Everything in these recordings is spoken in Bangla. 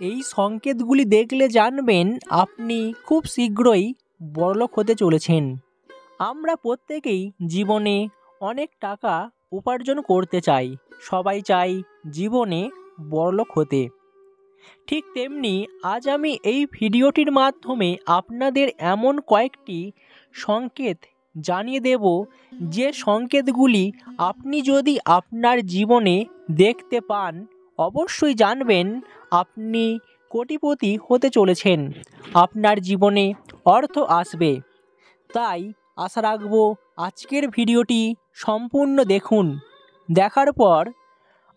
এই সংকেতগুলি দেখলে জানবেন আপনি খুব শীঘ্রই বড়লোক হতে চলেছেন। আমরা প্রত্যেকেই জীবনে অনেক টাকা উপার্জন করতে চাই, সবাই চাই জীবনে বড়লোক হতে। ঠিক তেমনি আজ আমি এই ভিডিওটির মাধ্যমে আপনাদের এমন কয়েকটি সংকেত জানিয়ে দেব, যে সংকেতগুলি আপনি যদি আপনার জীবনে দেখতে পান অবশ্যই জানবেন আপনি কোটিপতি হতে চলেছেন, আপনার জীবনে অর্থ আসবে। তাই আশা রাখব আজকের ভিডিওটি সম্পূর্ণ দেখুন। দেখার পর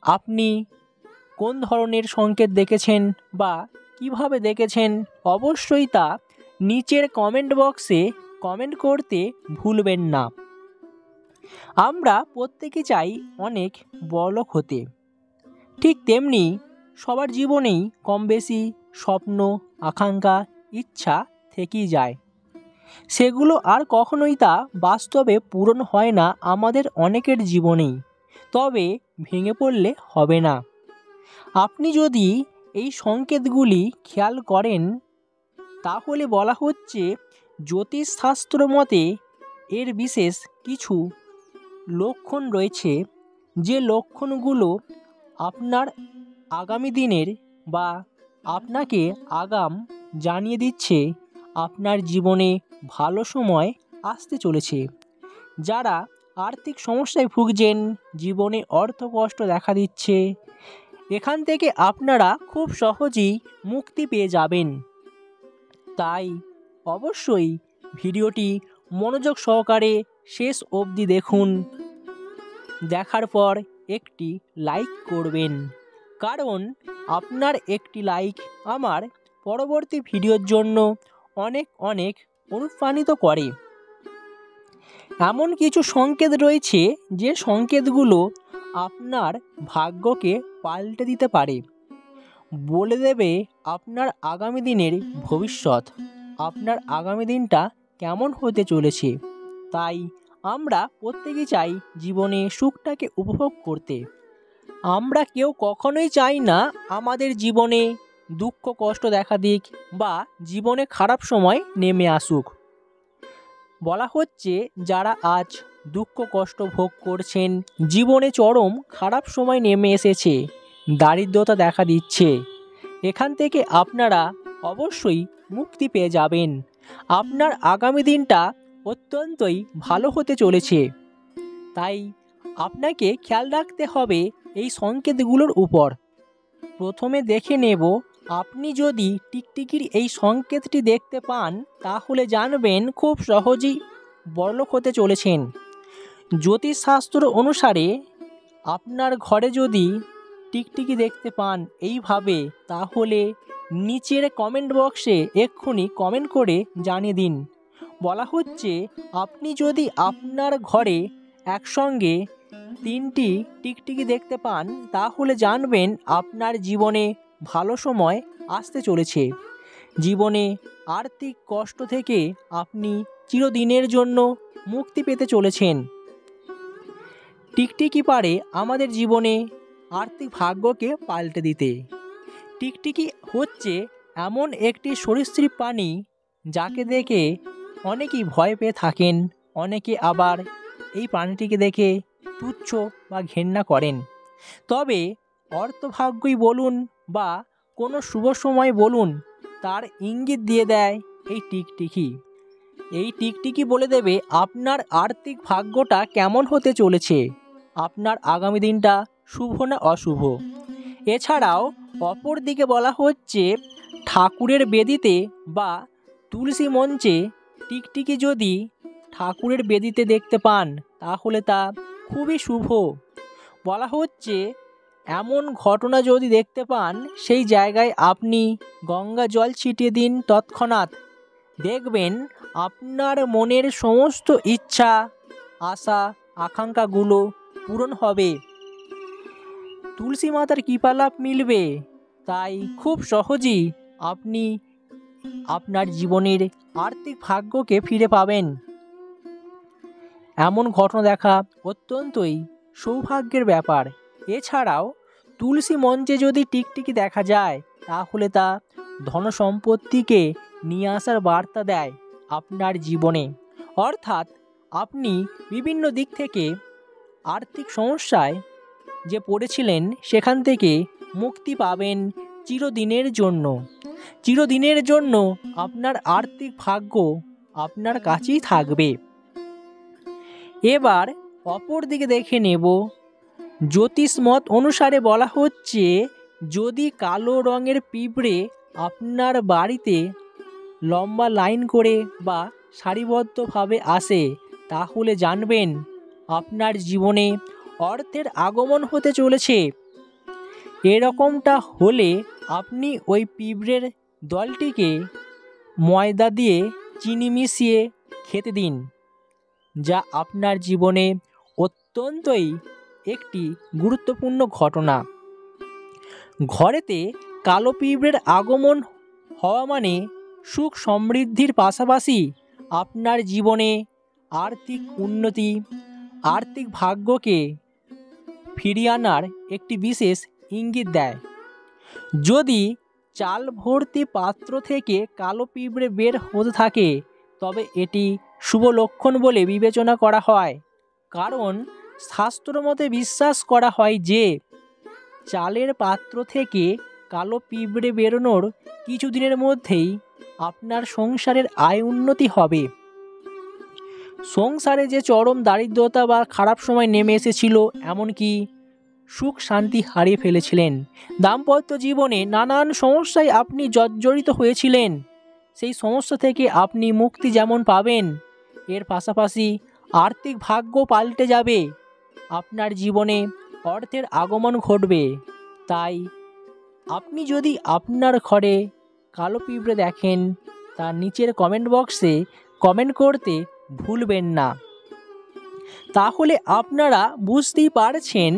আপনি কোন ধরনের সংকেত দেখেছেন বা কিভাবে দেখেছেন অবশ্যই তা নিচের কমেন্ট বক্সে কমেন্ট করতে ভুলবেন না। আমরা প্রত্যেকে চাই অনেক বড়লোক হতে, ঠিক তেমনি সবার জীবনেই কম বেশি স্বপ্ন, আকাঙ্ক্ষা, ইচ্ছা থেকেই যায়। সেগুলো আর কখনোই তা বাস্তবে পূরণ হয় না আমাদের অনেকের জীবনেই। তবে ভেঙে পড়লে হবে না। আপনি যদি এই সংকেতগুলি খেয়াল করেন তাহলে বলা হচ্ছে জ্যোতিষশাস্ত্র মতে এর বিশেষ কিছু লক্ষণ রয়েছে, যে লক্ষণগুলো আপনার আগামী দিনের বা আপনাকে আগাম জানিয়ে দিচ্ছে আপনার জীবনে ভালো সময় আসতে চলেছে। যারা আর্থিক সমস্যায় ভুগছেন, জীবনে অর্থকষ্ট দেখা দিচ্ছে, এখান থেকে আপনারা খুব সহজেই মুক্তি পেয়ে যাবেন। তাই অবশ্যই ভিডিওটি মনোযোগ সহকারে শেষ অবধি দেখুন। দেখার পর একটি লাইক করবেন, কারণ আপনার একটি লাইক আমার পরবর্তী ভিডিওর জন্য অনেক অনেক অনুপ্রাণিত করে। এমন কিছু সংকেত রয়েছে যে সংকেতগুলো আপনার ভাগ্যকে পাল্টে দিতে পারে, বলে দেবে আপনার আগামী দিনের ভবিষ্যৎ, আপনার আগামী দিনটা কেমন হতে চলেছে। তাই আমরা প্রত্যেকেই চাই জীবনে সুখটাকে উপভোগ করতে। আমরা কেউ কখনোই চাই না আমাদের জীবনে দুঃখ কষ্ট দেখা দিক বা জীবনে খারাপ সময় নেমে আসুক। বলা হচ্ছে যারা আজ দুঃখ কষ্ট ভোগ করছেন, জীবনে চরম খারাপ সময় নেমে এসেছে, দারিদ্রতা দেখা দিচ্ছে, এখান থেকে আপনারা অবশ্যই মুক্তি পেয়ে যাবেন। আপনার আগামী দিনটা অত্যন্তই ভালো হতে চলেছে। তাই আপনাকে খেয়াল রাখতে হবে এই সংকেতগুলোর উপর। প্রথমে দেখে নেব, আপনি যদি টিকটিকির এই সংকেতটি দেখতে পান তাহলে জানবেন খুব সহজেই বড়লোক হতে চলেছেন। জ্যোতিষশাস্ত্র অনুসারে আপনার ঘরে যদি টিকটিকি দেখতে পান এইভাবে, তাহলে নিচের কমেন্ট বক্সে এক্ষুনি কমেন্ট করে জানিয়ে দিন। বলা হচ্ছে আপনি যদি আপনার ঘরে একসঙ্গে 3টি টিকটিকি দেখতে পান তাহলে জানবেন আপনার জীবনে ভালো সময় আসতে চলেছে। জীবনে আর্থিক কষ্ট থেকে আপনি চিরদিনের জন্য মুক্তি পেতে চলেছেন। টিকটিকি পারে আমাদের জীবনে আর্থিক ভাগ্যকে পাল্টে দিতে। টিকটিকি হচ্ছে এমন একটি সরীসৃপ প্রাণী যাকে দেখে অনেকেই ভয় পেয়ে থাকেন, অনেকে আবার এই প্রাণীটিকে দেখে তুচ্ছ বা ঘেন্না করেন। তবে অর্থভাগ্যই বলুন বা কোনো শুভ সময় বলুন, তার ইঙ্গিত দিয়ে দেয় এই টিকটিকি। এই টিকটিকি বলে দেবে আপনার আর্থিক ভাগ্যটা কেমন হতে চলেছে, আপনার আগামী দিনটা শুভ না অশুভ। এছাড়াও অপর দিকে বলা হচ্ছে ঠাকুরের বেদিতে বা তুলসী মঞ্চে টিকটিকি যদি ঠাকুরের বেদিতে দেখতে পান তাহলে তা খুবই শুভ। বলা হচ্ছে এমন ঘটনা যদি দেখতে পান সেই জায়গায় আপনি গঙ্গা জল ছিটিয়ে দিন তৎক্ষণাৎ, দেখবেন আপনার মনের সমস্ত ইচ্ছা, আশা, আকাঙ্ক্ষাগুলো পূরণ হবে, তুলসী মাতার কৃপালাভ মিলবে। তাই খুব সহজেই আপনি আপনার জীবনের আর্থিক ভাগ্যকে ফিরে পাবেন। এমন ঘটনা দেখা অত্যন্তই সৌভাগ্যের ব্যাপার। এছাড়াও তুলসী মঞ্চে যদি টিকটিকি দেখা যায় তাহলে তা ধন সম্পত্তিকে নিয়ে আসার বার্তা দেয় আপনার জীবনে। অর্থাৎ আপনি বিভিন্ন দিক থেকে আর্থিক সমস্যায় যে পড়েছিলেন সেখান থেকে মুক্তি পাবেন চিরদিনের জন্য। চিরদিনের জন্য আপনার আর্থিক ভাগ্য আপনার কাছেই থাকবে। এবার অপর দিকে দেখে নেব, জ্যোতিষ মত অনুসারে বলা হচ্ছে, যদি কালো রঙের পিঁপড়ে আপনার বাড়িতে লম্বা লাইন করে বা সারিবদ্ধভাবে আসে, তাহলে জানবেন আপনার জীবনে অর্থের আগমন হতে চলেছে। এরকমটা হলে আপনি ওই পিঁপড়ের দলটিকে ময়দা দিয়ে চিনি মিশিয়ে খেতে দিন, যা আপনার জীবনে অত্যন্তই একটি গুরুত্বপূর্ণ ঘটনা। ঘরেতে কালো পিঁপড়ের আগমন হওয়া মানে সুখ সমৃদ্ধির পাশাপাশি আপনার জীবনে আর্থিক উন্নতি, আর্থিক ভাগ্যকে ফিরিয়ে আনার একটি বিশেষ ইঙ্গিত দেয়। যদি চাল ভর্তি পাত্র থেকে কালো পিঁপড়ে বের হতে থাকে, তবে এটি শুভ লক্ষণ বলে বিবেচনা করা হয়। কারণ শাস্ত্র মতে বিশ্বাস করা হয় যে চালের পাত্র থেকে কালো পিঁপড়ে বেরোনোর কিছুদিনের মধ্যেই আপনার সংসারের আয় উন্নতি হবে। সংসারে যে চরম দারিদ্রতা বা খারাপ সময় নেমে এসেছিল, এমনকি সুখ শান্তি হারিয়ে ফেলেছিলেন, দাম্পত্য জীবনে নানান সমস্যায় আপনি জর্জরিত হয়েছিলেন, সেই সমস্যা থেকে আপনি মুক্তি যেমন পাবেন, এর পাশাপাশি আর্থিক ভাগ্য পাল্টে যাবে, আপনার জীবনে অর্থের আগমন ঘটবে। তাই আপনি যদি আপনার ঘরে কালো পিঁপড়ে দেখেন, তার নিচের কমেন্ট বক্সে কমেন্ট করতে ভুলবেন না। তাহলে আপনারা বুঝতেই পারছেন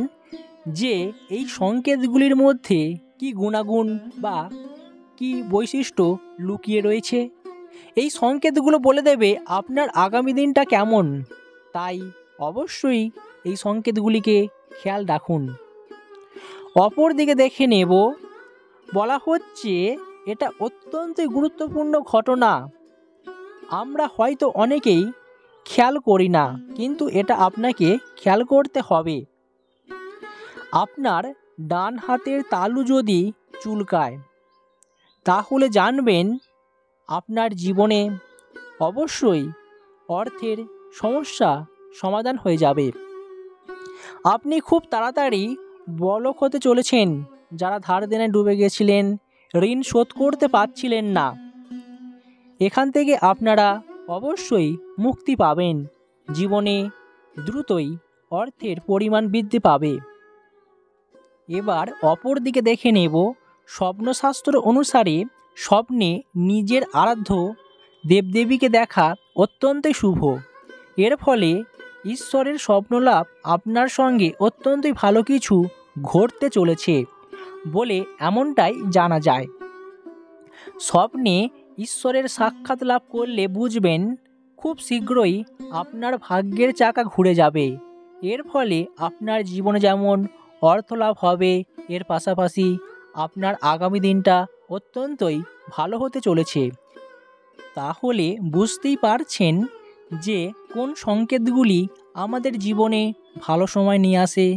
যে এই সংকেতগুলির মধ্যে কি গুণাগুণ বা কি বৈশিষ্ট্য লুকিয়ে রয়েছে। এই সংকেতগুলো বলে দেবে আপনার আগামী দিনটা কেমন। তাই অবশ্যই এই সংকেতগুলিকে খেয়াল রাখুন। অপর দিকে দেখে নেব, বলা হচ্ছে এটা অত্যন্তই গুরুত্বপূর্ণ ঘটনা। আমরা হয়তো অনেকেই খেয়াল করি না, কিন্তু এটা আপনাকে খেয়াল করতে হবে। আপনার ডান হাতের তালু যদি চুলকায়, তাহলে জানবেন আপনার জীবনে অবশ্যই অর্থের সমস্যা সমাধান হয়ে যাবে। আপনি খুব তাড়াতাড়ি বড়লোক হতে চলেছেন। যারা ধার দেনায় ডুবে গেছিলেন, ঋণ শোধ করতে পারছিলেন না, এখান থেকে আপনারা অবশ্যই মুক্তি পাবেন। জীবনে দ্রুতই অর্থের পরিমাণ বৃদ্ধি পাবে। এবার অপর দিকে দেখে নেব, স্বপ্নশাস্ত্র অনুসারে স্বপ্নে নিজের আরাধ্য দেবদেবীকে দেখা অত্যন্তই শুভ। এর ফলে ঈশ্বরের স্বপ্নলাভ আপনার সঙ্গে অত্যন্তই ভালো কিছু ঘটতে চলেছে বলে এমনটাই জানা যায়। স্বপ্নে ঈশ্বরের সাক্ষাৎ লাভ করলে বুঝবেন খুব শীঘ্রই আপনার ভাগ্যের চাকা ঘুরে যাবে। এর ফলে আপনার জীবনে যেমন অর্থ লাভ হবে, এর পাশাপাশি আপনার আগামী দিনটা অত্যন্তই ভালো হতে চলেছে। তাহলে বুঝতেই পারছেন যে কোন সংকেতগুলি আমাদের জীবনে ভালো সময় নিয়ে আসে,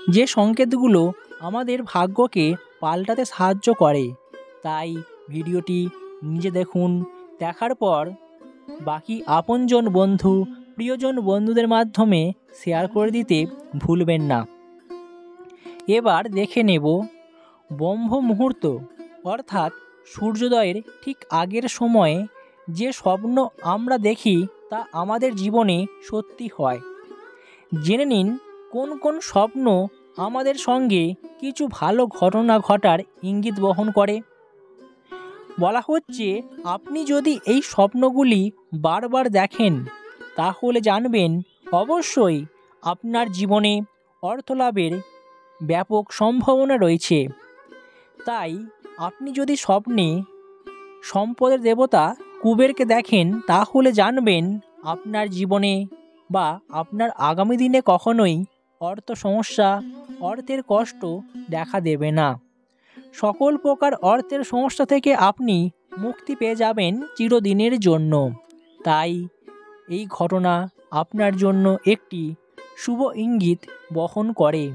যে সংকেতগুলো আমাদের ভাগ্যকে পাল্টাতে সাহায্য করে। তাই ভিডিওটি নিজে দেখুন, দেখার পর বাকি আপনজন বন্ধু, প্রিয়জন বন্ধুদের মাধ্যমে শেয়ার করে দিতে ভুলবেন না। এবার দেখে নেব ব্রহ্ম মুহূর্ত, অর্থাৎ সূর্যোদয়ের ঠিক আগের সময়ে যে স্বপ্ন আমরা দেখি তা আমাদের জীবনে সত্যি হয়। জেনে নিন কোন কোন স্বপ্ন আমাদের সঙ্গে কিছু ভালো ঘটনা ঘটার ইঙ্গিত বহন করে। বলা হচ্ছে, আপনি যদি এই স্বপ্নগুলি বারবার দেখেন, তাহলে জানবেন অবশ্যই আপনার জীবনে অর্থলাভের ব্যাপক সম্ভাবনা রয়েছে। তাই আপনি যদি স্বপ্নে সম্পদের দেবতা কুবেরকে দেখেন, তাহলে জানবেন আপনার জীবনে বা আপনার আগামী দিনে কখনোই অর্থ সমস্যা, অর্থের কষ্ট দেখা দেবে না। সকল প্রকার অর্থের সমস্যা থেকে আপনি মুক্তি পেয়ে যাবেন চিরদিনের জন্য। তাই এই ঘটনা আপনার জন্য একটি শুভ ইঙ্গিত বহন করে।